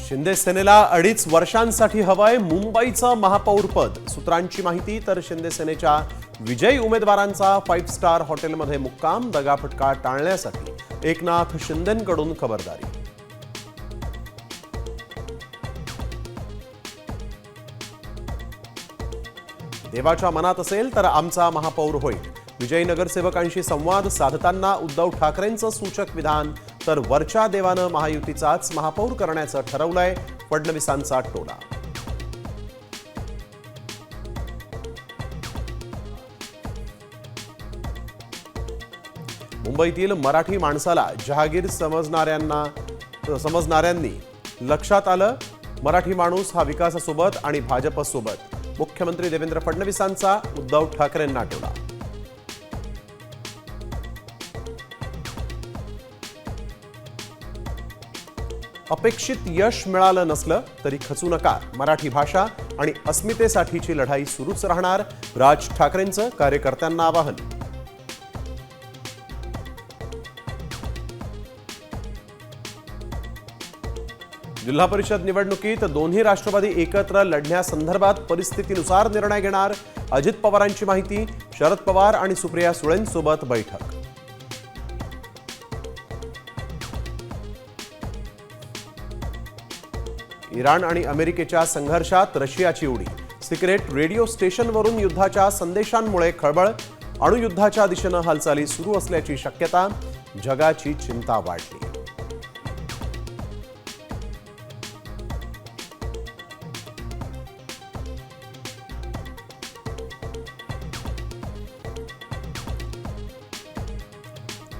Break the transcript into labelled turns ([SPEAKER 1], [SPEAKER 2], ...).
[SPEAKER 1] शिंदे सेनेला 2.5 वर्षांसाठी हवंय मुंबईचं महापौरपद। सूत्रांची माहिती तर शिंदे सेनेच्या विजयी उमेदवारांचा 5 स्टार हॉटेलमध्ये मुक्काम, दगाफटका टाळण्यासाठी एकनाथ शिंदेंकडून खबरदारी। देवाच्या मनात असेल तर आमचा महापौर होईल। विजयी नगरसेवकांशी संवाद साधताना उद्धव ठाकरेंचं सूचक विधान, तर वरच्या देवानं महायुतीचाच महापौर करण्याचं ठरवलंय, फडणवीसांचा टोला। मुंबईतील मराठी माणसाला जहागीर समजणाऱ्यांनी लक्षात आलं। मराठी माणूस हा विकासासोबत आणि भाजपसोबत। मुख्यमंत्री देवेंद्र फडणवीसांचा उद्धव ठाकरेंना टोला। अपेक्षित यश मिळालं नसलं तरी खचू नका, मराठी भाषा आणि अस्मितेसाठीची लढाई सुरूच राहणार, राज ठाकरेंचं कार्यकर्त्यांना आवाहन। जिल्हा परिषद निवडणुकीत दोन्ही राष्ट्रवादी एकत्र लढण्यासंदर्भात परिस्थितीनुसार निर्णय घेणार, अजित पवारांची माहिती। शरद पवार आणि सुप्रिया सुळेंसोबत बैठक। इराण आणि अमेरिकेच्या संघर्षात रशियाची उडी, सिक्रेट रेडिओ स्टेशनवरून युद्धाच्या संदेशांमुळे खळबळ, अणुयुद्धाच्या दिशेने हालचाली सुरू असल्याची शक्यता, जगाची चिंता वाढली।